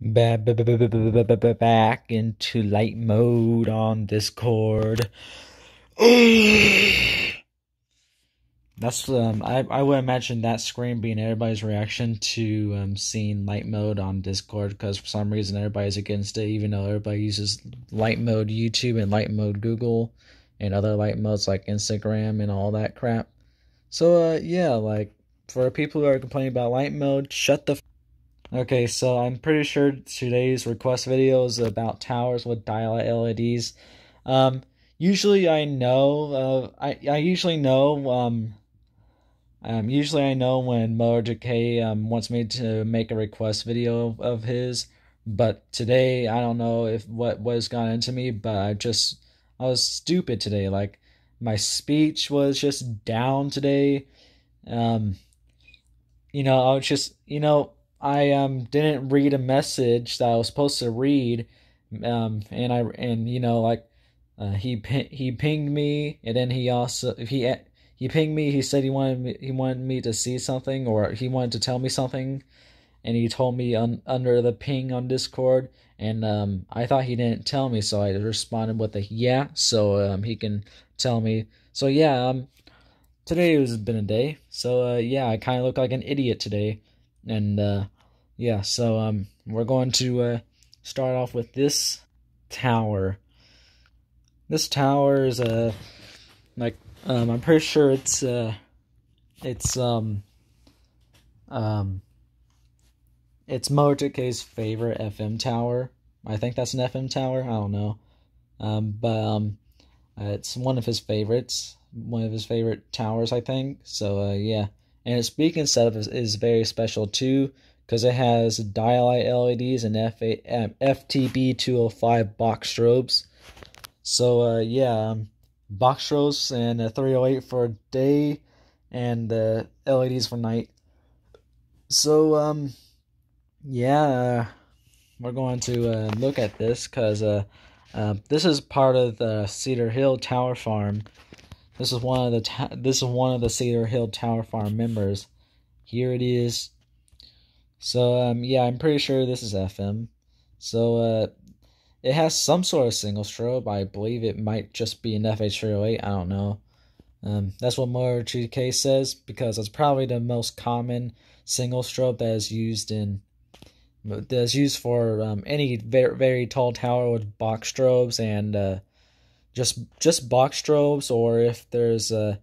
Back into light mode on Discord. That's I would imagine that screen being everybody's reaction to seeing light mode on Discord, because for some reason everybody's against it, even though everybody uses light mode YouTube and light mode Google and other light modes like Instagram and all that crap. So yeah, like for people who are complaining about light mode, shut the Okay, so I'm pretty sure today's request video is about towers with Dialight LEDs. Usually I know, I usually know, usually I know when MotorJK wants me to make a request video of his, but today I don't know if what was got into me, but I was stupid today. Like my speech was just down today. Um, I was just, I didn't read a message that I was supposed to read, and he pinged me, and then he pinged me. He said he wanted me to see something, or he wanted to tell me something, and he told me under the ping on Discord, and I thought he didn't tell me, so I responded with a yeah, so he can tell me. So yeah, today has been a day. So yeah, I kind of look like an idiot today. And yeah, so we're going to start off with this tower. This tower is I'm pretty sure it's MotorJK's favorite FM tower. I think that's an FM tower. I don't know. But it's one of his favorites. One of his favorite towers, I think. So yeah. And its beacon setup is very special too, because it has Dialight LEDs and FTB 205 box strobes. So yeah, box strobes and 308 for day, and LEDs for night. So yeah, we're going to look at this, because this is part of the Cedar Hill Tower Farm. This is one of the Cedar Hill Tower Farm members. Here it is. So yeah, I'm pretty sure this is FM. So it has some sort of single strobe. I believe it might just be an FH308. I don't know. That's what MotorJK says, because it's probably the most common single strobe that is used for any very, very tall tower with box strobes, and just box strobes, or if there's a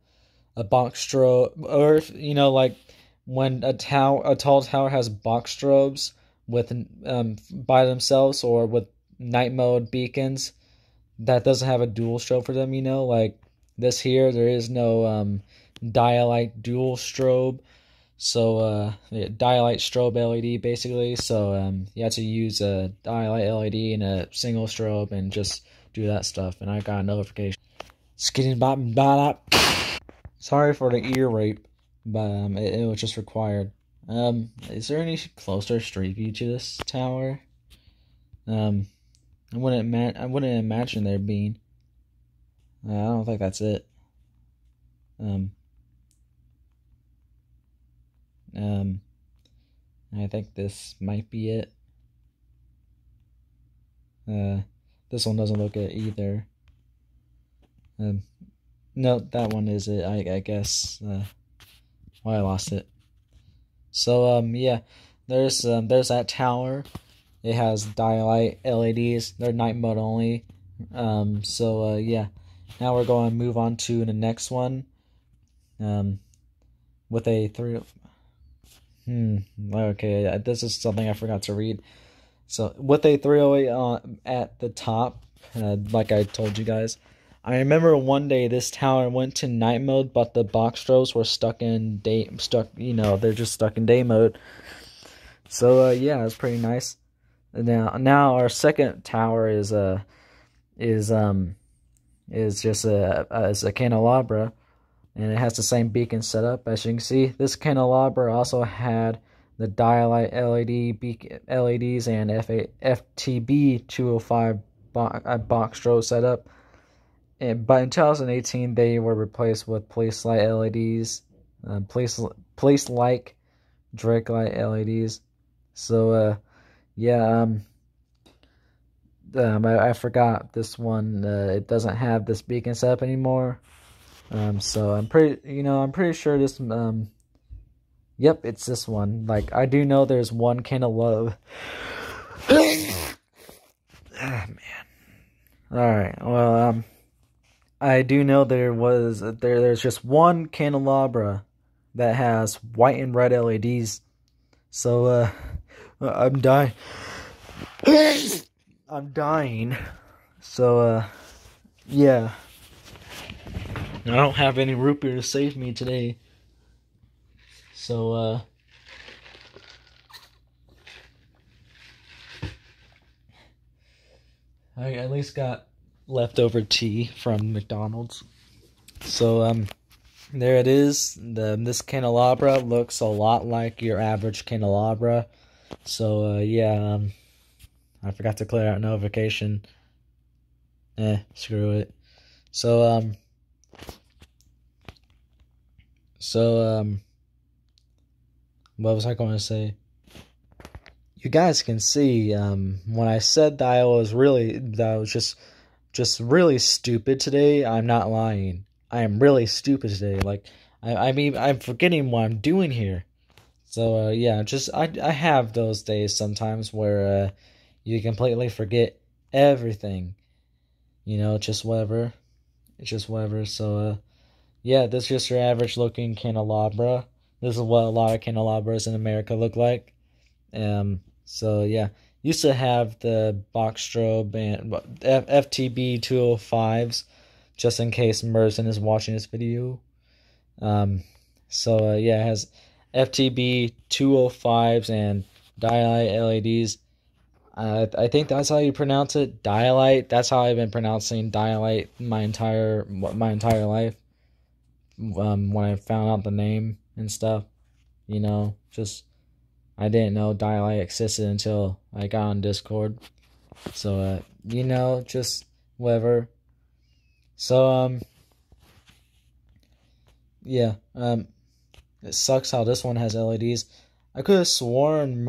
box strobe, or if like when a tall tower has box strobes with by themselves, or with night mode beacons that doesn't have a dual strobe for them, like this here, there is no Dialight dual strobe. So yeah, Dialight strobe LED basically. So you have to use a Dialight LED and a single strobe and just do that stuff. And I got a notification. Sorry for the ear rape, but it was just required. Is there any closer street view to this tower? I wouldn't imagine there being. I don't think that's it. I think this might be it. This one doesn't look it either. No, that one is it. I guess. Well, I lost it. So yeah, there's that tower. It has Dialight LEDs. They're night mode only. So yeah, now we're going to move on to the next one. With a okay, this is something I forgot to read. So with a 308 at the top, like I told you guys, I remember one day this tower went to night mode, but the box strobes were they're just stuck in day mode. So yeah, it's pretty nice. Now our second tower is just a candelabra, and it has the same beacon setup. As you can see, this candelabra also had the Dialight LEDs and FTB 205 box strobe setup. But in 2018, they were replaced with police light LEDs, police like Drake light LEDs. So yeah, I forgot this one. It doesn't have this beacon setup anymore. So I'm pretty sure this. Yep, it's this one. Like, I do know there's one can of love. Ah, man. All right. Well, I do know there's just one candelabra that has white and red LEDs. So I'm dying. I'm dying. So yeah. I don't have any root beer to save me today. So I at least got leftover tea from McDonald's. So there it is. This candelabra looks a lot like your average candelabra. So yeah, I forgot to clear out notification. Screw it. So what was I going to say? You guys can see when I said that I was just really stupid today. I'm not lying. I am really stupid today. Like I mean, I'm forgetting what I'm doing here. So yeah, I have those days sometimes where you completely forget everything. You know, just whatever. It's just whatever. So yeah, this is just your average looking candelabra. This is what a lot of candelabras in America look like. So yeah, used to have the box strobe and FTB 205s, just in case Merson is watching this video. So yeah, it has FTB 205s and Dialight LEDs. I think that's how you pronounce it, Dialight. That's how I've been pronouncing Dialight my entire life. When I found out the name and stuff, you know, just I didn't know Dialight existed until I got on Discord. So you know, just whatever. So yeah, it sucks how this one has LEDs. I could have sworn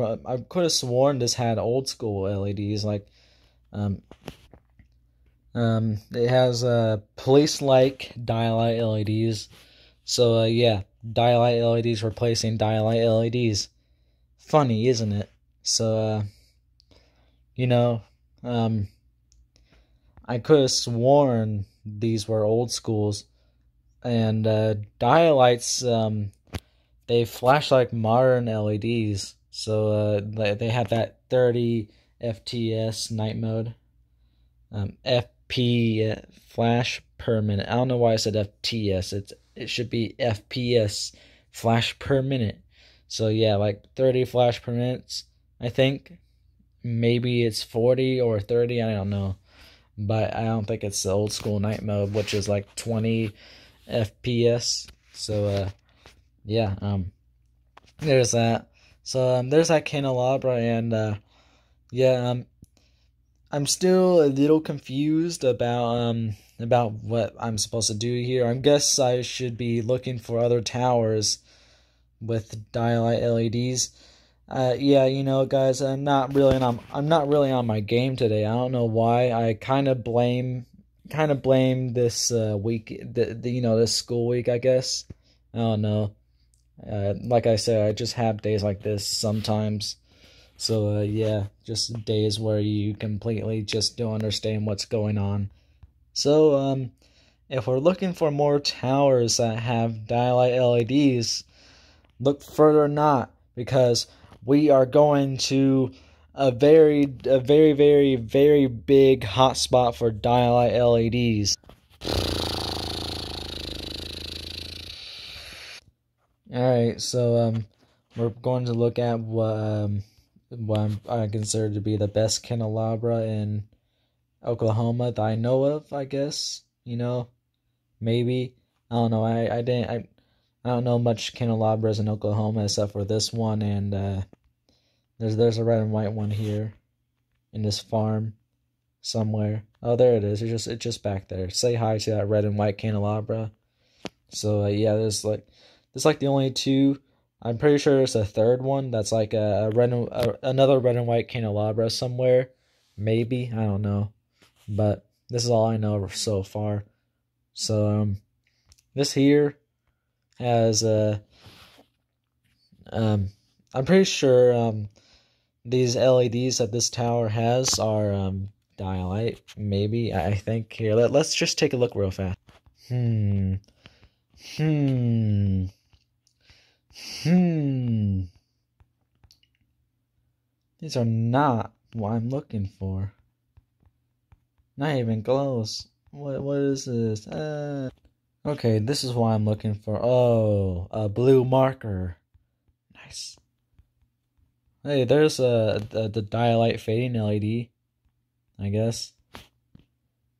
this had old school LEDs. Like it has police-like Dialight LEDs. So yeah, Dialight LEDs replacing Dialight LEDs. Funny, isn't it? So you know, I could have sworn these were old schools, and Dialights they flash like modern LEDs. So they have that 30 FTS night mode. FP flash per minute. I don't know why I said FTS. It should be FPS flash per minute. So yeah, like 30 flash per minute. I think maybe it's 40 or 30. I don't know, but I don't think it's the old school night mode, which is like 20 FPS. So yeah, there's that. So there's that candelabra, and yeah, I'm still a little confused about what I'm supposed to do here. I guess I should be looking for other towers with Dialight LEDs. Yeah, you know, guys, I'm not really on my game today. I don't know why. I kind of blame this week, this school week, I guess. I don't know. Like I said, I just have days like this sometimes. So yeah, just days where you completely just don't understand what's going on. So if we're looking for more towers that have Dialight LEDs, look further not, because we are going to a very, very big hotspot for Dialight LEDs. Alright, so we're going to look at what I consider to be the best candelabra in Oklahoma that I know of, I guess. You know, maybe. I don't know. I don't know much candelabras in Oklahoma except for this one, and there's a red and white one here in this farm somewhere. Oh, there it is. It's just back there. Say hi to that red and white candelabra. So yeah, there's like the only two I'm pretty sure there's a third one that's like another red and white candelabra somewhere. Maybe, I don't know. But this is all I know so far. So this here has I'm pretty sure these LEDs that this tower has are Dialight, maybe. I think here. Let's just take a look real fast. Hmm. Hmm. Hmm. These are not what I'm looking for. Not even close. What is this? Okay, this is what I'm looking for. Oh, a blue marker. Nice. Hey, there's the Dialight fading LED, I guess.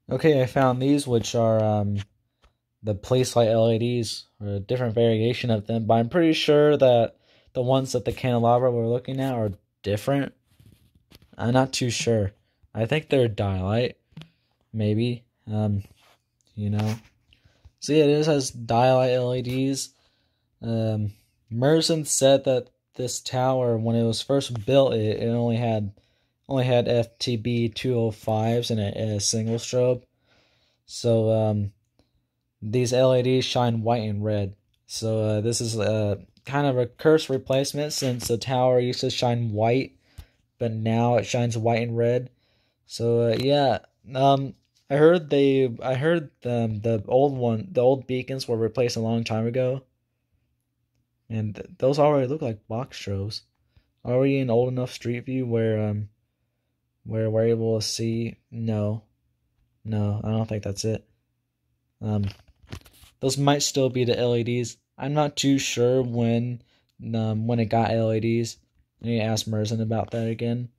Okay, I found these, which are the place light LEDs, or a different variation of them. But I'm pretty sure that the ones that the candelabra we're looking at are different. I'm not too sure. I think they're Dialight, maybe. You know. So yeah, this has Dialight LEDs. Merson said that this tower, when it was first built, it only had FTB 205s and a single strobe. So these LEDs shine white and red. So this is kind of a curse replacement, since the tower used to shine white, but now it shines white and red. So yeah, I heard the old beacons were replaced a long time ago, and those already look like box strobes. Are we in old enough Street View where we're able to see? No, I don't think that's it. Those might still be the LEDs. I'm not too sure when it got LEDs. I need to ask Merson about that again.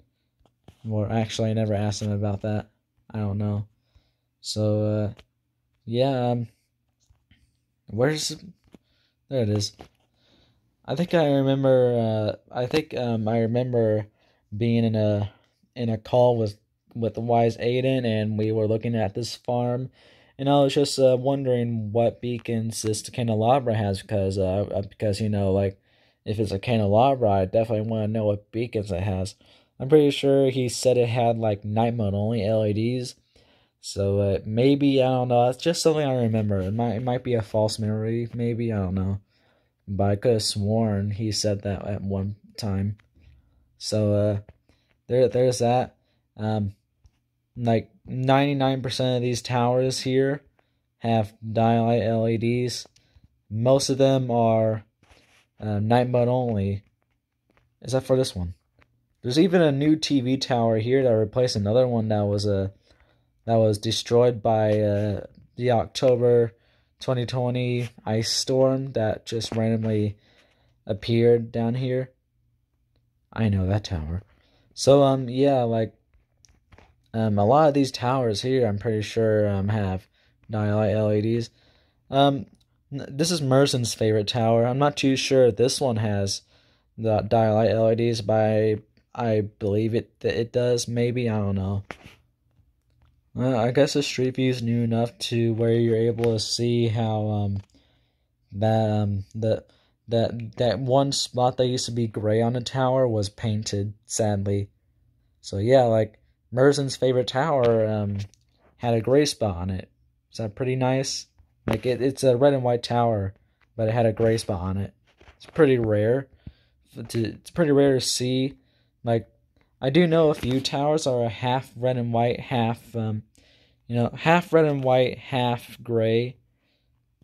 Or actually, I never asked him about that. I don't know. So yeah, there it is. I think I remember. I remember being in a call with the wise Aiden, and we were looking at this farm, and I was just wondering what beacons this candelabra has, because like, if it's a candelabra, I definitely want to know what beacons it has. I'm pretty sure he said it had like night mode only LEDs. So maybe, I don't know. It's just something I remember. It might be a false memory. Maybe, I don't know. But I could have sworn he said that at one time. So there's that. Like 99% of these towers here have Dialight LEDs. Most of them are night mode only, except for this one. There's even a new TV tower here that replaced another one that was destroyed by the October 2020 ice storm that just randomly appeared down here. I know that tower. So yeah, like a lot of these towers here, I'm pretty sure have Dialight LEDs. This is Merson's favorite tower. I'm not too sure if this one has the Dialight LEDs, but I believe it does. Maybe, I don't know. I guess the Street View is new enough to where you're able to see how that one spot that used to be gray on the tower was painted, sadly. So yeah, like Merson's favorite tower had a gray spot on it. Is that pretty nice? Like it's a red and white tower, but it had a gray spot on it. It's pretty rare. It's pretty rare to see. Like, I do know a few towers are a half red and white, half half red and white, half gray.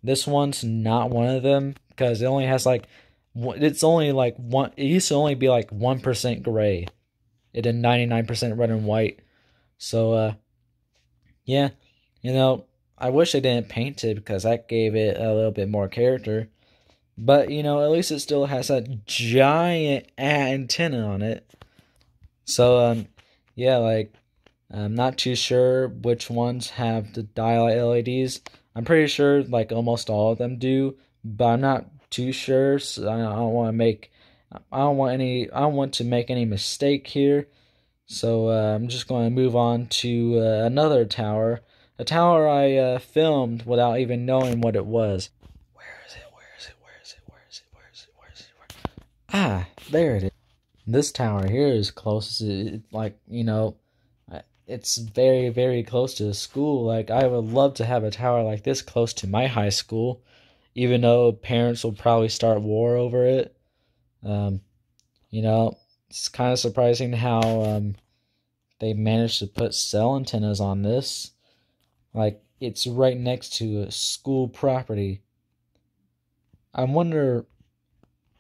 This one's not one of them, because it only has like it's only like one. It used to only be like 1% gray. It did 99% red and white. So yeah, I wish they didn't paint it, because that gave it a little bit more character. But at least it still has that giant antenna on it. So yeah, like, I'm not too sure which ones have the Dialight LEDs. I'm pretty sure like almost all of them do, but I'm not too sure. So I don't want to make any mistake here. So I'm just going to move on to another tower, a tower I filmed without even knowing what it was. Where is it? There it is. This tower here is close to, like, it's very, very close to the school. Like, I would love to have a tower like this close to my high school, even though parents will probably start war over it. Um, it's kind of surprising how they managed to put cell antennas on this. Like, it's right next to a school property. I wonder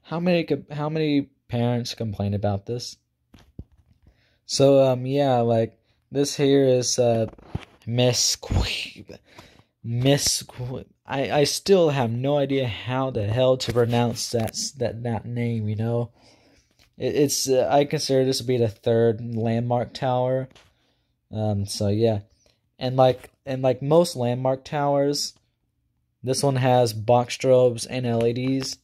how many parents complain about this. So yeah, like, this here is Miss I still have no idea how the hell to pronounce that name. It's I consider this to be the third landmark tower. So yeah, and like most landmark towers, this one has box strobes and LEDs.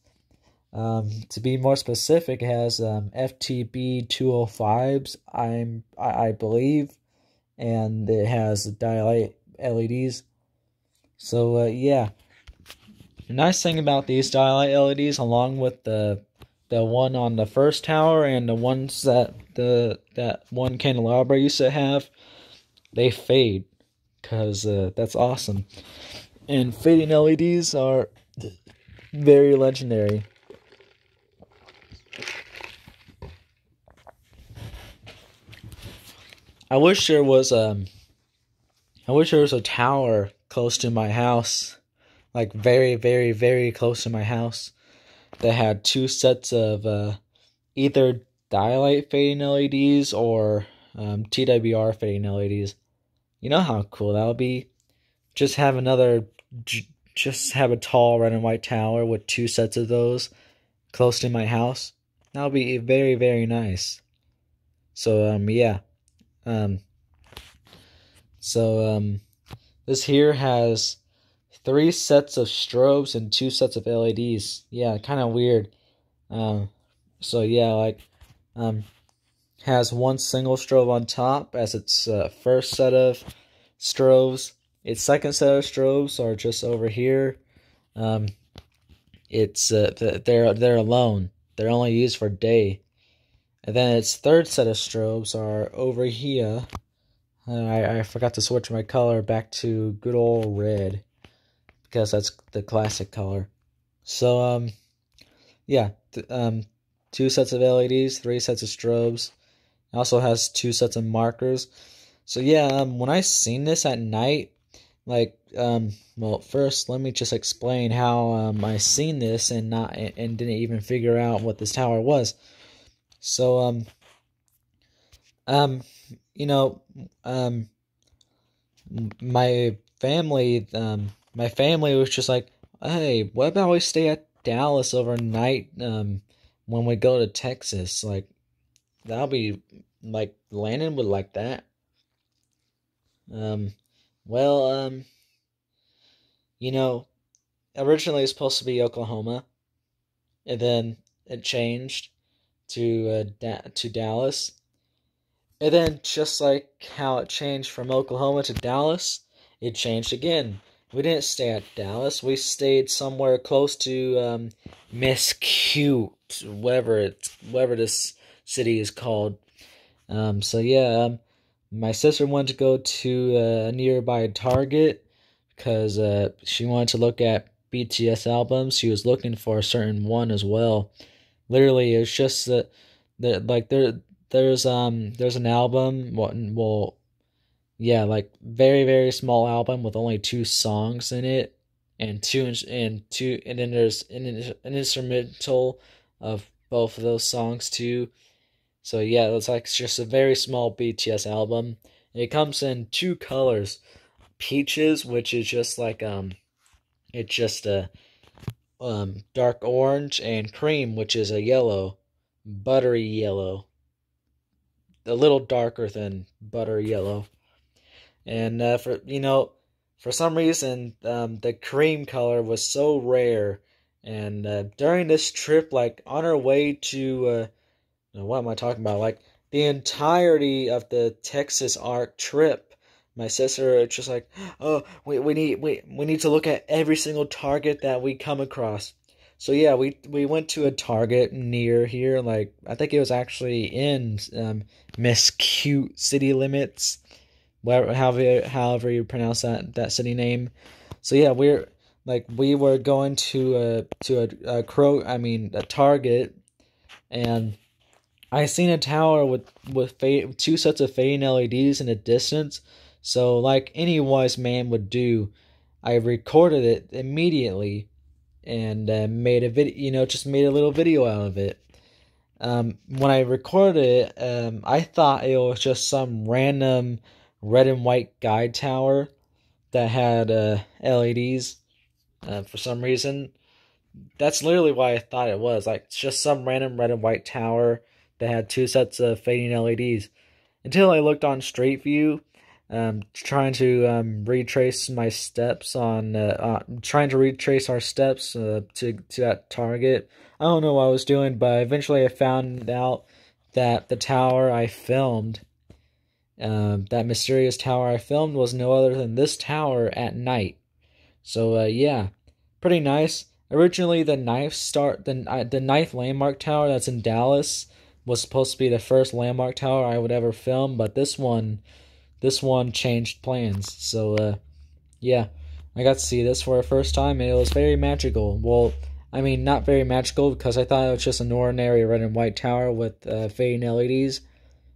To be more specific, it has FTB 205s, I believe, and it has Dialight LEDs. So yeah, the nice thing about these Dialight LEDs, along with the one on the first tower and the ones that one candelabra used to have, they fade, because that's awesome. And fading LEDs are very legendary. I wish there was a tower close to my house, like very, very, very close to my house, that had two sets of either Dialight fading LEDs or TWR fading LEDs. You know how cool that would be? Just have a tall red and white tower with two sets of those close to my house. That would be very, very nice. So yeah. This here has 3 sets of strobes and 2 sets of LEDs. Yeah, kind of weird. So yeah, like, has one single strobe on top as its first set of strobes. Its second set of strobes are just over here. They're alone. They're only used for day. And then its third set of strobes are over here. I forgot to switch my color back to good old red, because that's the classic color. So yeah, 2 sets of LEDs, 3 sets of strobes. It also has 2 sets of markers. So yeah, when I seen this at night, like, well, first let me just explain how I seen this and didn't even figure out what this tower was. So you know, my family was just like, hey, what about we stay at Dallas overnight when we go to Texas? Like, that'll be, like, Landon would like that. Well, originally it's supposed to be Oklahoma, and then it changed to Dallas. And then, just like how it changed from Oklahoma to Dallas, it changed again. We didn't stay at Dallas. We stayed somewhere close to Mesquite, whatever this city is called. So yeah, my sister wanted to go to a nearby Target because she wanted to look at BTS albums. She was looking for a certain one as well. Literally, it's just that there's an album, yeah, like, very, very small album with only 2 songs in it, and then there's an instrumental of both of those songs too. So yeah, it's like just a very small BTS album. It comes in 2 colors: peaches, which is just like it's just a dark orange, and cream, which is a yellow, buttery yellow, a little darker than buttery yellow. And for some reason, the cream color was so rare. And during this trip, like, on our way to what am I talking about? Like, the entirety of the Texas arc trip, my sister just like, oh, we need to look at every single Target that we come across. So yeah, we went to a Target near here. Like I think it was actually in Mesquite city limits, whatever however you pronounce that city name. So yeah, we were going to a Target, and I seen a tower with two sets of fading LEDs in the distance. So like any wise man would do, I recorded it immediately and made a video. Just made a little video out of it. When I recorded it, I thought it was just some random red and white guide tower that had LEDs for some reason. That's literally why I thought it was. Like, it's just some random red and white tower that had two sets of fading LEDs. Until I looked on Street View, trying to retrace my steps trying to retrace our steps to that target. I don't know what I was doing, but eventually I found out that the tower I filmed, that mysterious tower I filmed, was no other than this tower at night. So yeah, pretty nice. Originally, the ninth landmark tower that's in Dallas was supposed to be the first landmark tower I would ever film, but this one changed plans. So yeah, I got to see this for the first time, and it was very magical. Well, I mean, not very magical because I thought it was just an ordinary red and white tower with fading LEDs.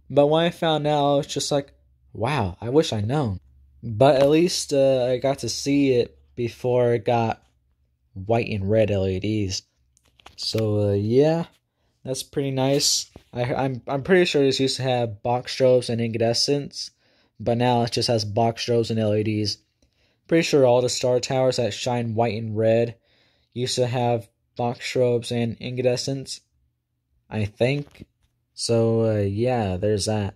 But when I found out, I was just like, wow, I wish I'd known. But at least I got to see it before it got white and red LEDs. So yeah, that's pretty nice. I'm pretty sure this used to have box strobes and incandescents, but now it just has box strobes and LEDs. Pretty sure all the star towers that shine white and red used to have box strobes and incandescents, I think. So yeah, there's that.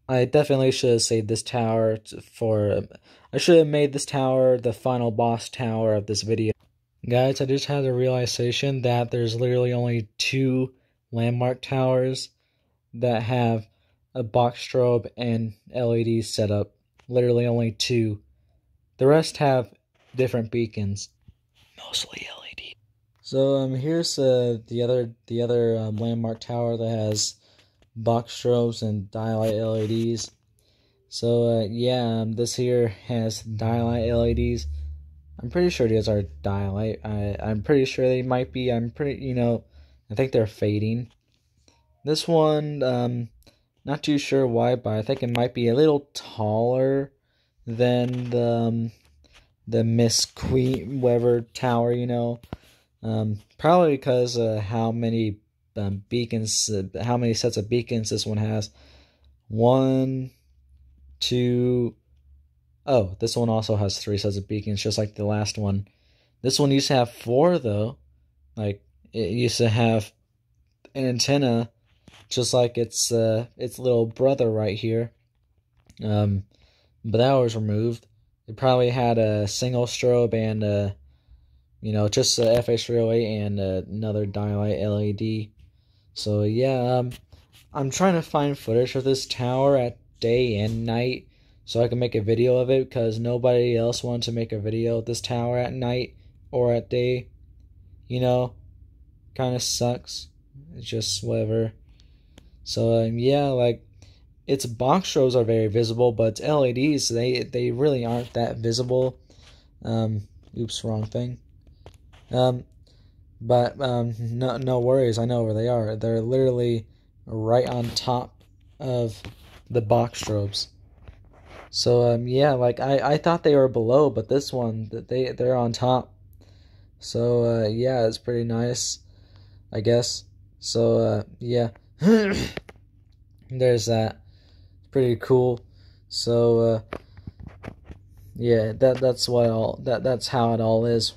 I definitely should have saved this tower for. I should have made this tower the final boss tower of this video. Guys, I just had a realization that there's literally only two landmark towers that have a box strobe and LEDs set up. Literally only two. The rest have different beacons, mostly LED. So here's the other landmark tower that has box strobes and Dialight LEDs. So yeah, this here has Dialight LEDs. I'm pretty sure these are Dialight. I'm pretty sure they might be. I think they're fading. This one, not too sure why, but I think it might be a little taller than the Miss Queen Weber Tower. Probably because how many beacons, how many sets of beacons this one has. One, two. Oh, this one also has 3 sets of beacons, just like the last one. This one used to have 4, though. Like, it used to have an antenna, just like its little brother right here. But that was removed. It probably had a single strobe and, just a FH308 and another Dialight LED. So, yeah, I'm trying to find footage of this tower at day and night, so I can make a video of it, because nobody else wanted to make a video of this tower at night or at day. Kind of sucks. It's just whatever. So yeah, like, its box strobes are very visible, but its LEDs, they really aren't that visible. Oops, wrong thing. But no worries. I know where they are. They're literally right on top of the box strobes. So yeah, like I thought they were below, but this one they're on top. So yeah, it's pretty nice, I guess. So yeah, there's that. It's pretty cool. So yeah, that's how it all is,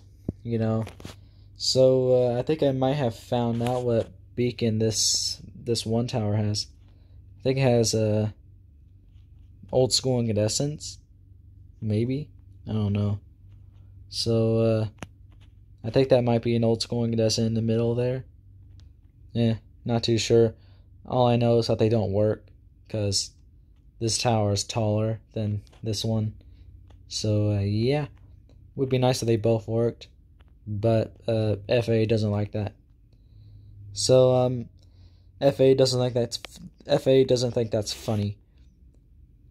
So I think I might have found out what beacon this one tower has. I think it has a old school incandescents, maybe. I don't know. So I think that might be an old school incandescent in the middle there. Yeah, not too sure. All I know is that they don't work, because this tower is taller than this one. So yeah, would be nice if they both worked. but FA doesn't like that. So FA doesn't like that. FA doesn't think that's funny.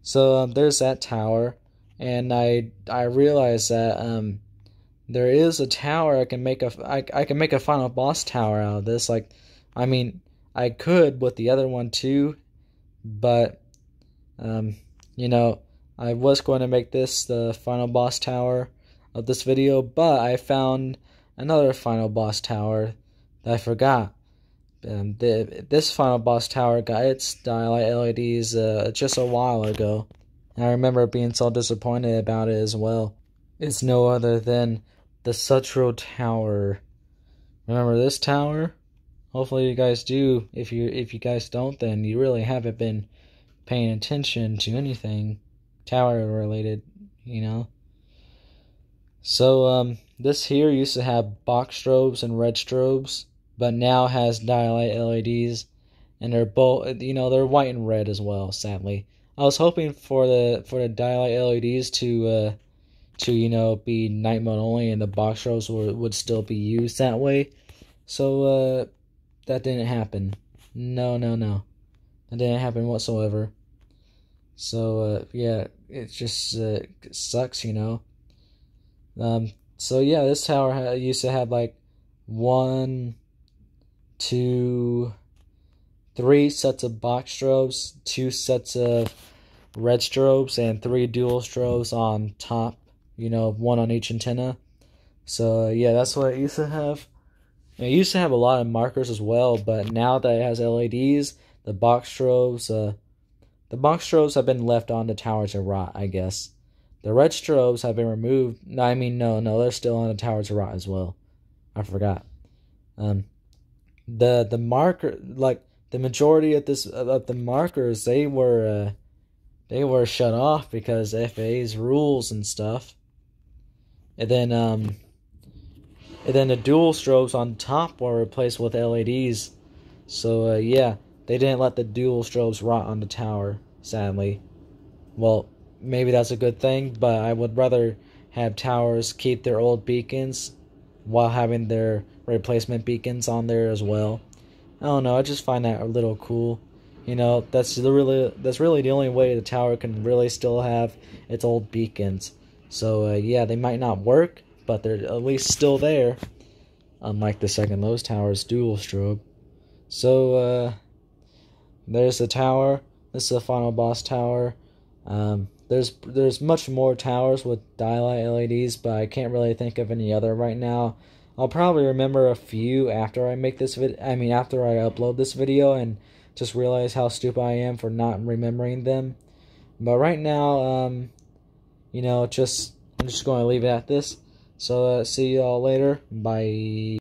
So there's that tower, and I realized that there is a tower I can make I can make a final boss tower out of this. Like, I mean, I could with the other one too, but you know, I was going to make this the final boss tower of this video, but I found another final boss tower that I forgot. This final boss tower got its Dialight LEDs just a while ago. And I remember being so disappointed about it as well. It's no other than the Sutro Tower. Remember this tower? Hopefully you guys do. If you guys don't, then you really haven't been paying attention to anything tower related, you know. So this here used to have box strobes and red strobes, but now has Dialight LEDs, and they're both, you know, they're white and red as well. Sadly, I was hoping for the Dialight LEDs to you know, be night mode only, and the box strobes would still be used that way. So that didn't happen. No, that didn't happen whatsoever. So yeah, it just sucks, you know. So yeah, this tower used to have like 1, 2, 3 sets of box strobes, 2 sets of red strobes, and 3 dual strobes on top, you know, 1 on each antenna. So yeah, that's what it used to have. It used to have a lot of markers as well, but now that it has LEDs, the box strobes have been left on the tower to rot, I guess. The red strobes have been removed. I mean, no, they're still on the tower to rot as well. I forgot. The marker, like the majority of the markers, they were shut off because FA's rules and stuff. And then the dual strobes on top were replaced with LEDs. So yeah, they didn't let the dual strobes rot on the tower, sadly. Well, maybe that's a good thing, but I would rather have towers keep their old beacons while having their replacement beacons on there as well. I don't know, I just find that a little cool. You know, that's really the only way the tower can really still have its old beacons. So yeah, they might not work, but they're at least still there, unlike the second lowest tower's dual strobe. So there's the tower. This is the final boss tower. There's much more towers with Dialight LEDs, but I can't really think of any other right now. I'll probably remember a few after I make this after I upload this video and just realize how stupid I am for not remembering them. But right now, you know, I'm just going to leave it at this. So see y'all later. Bye.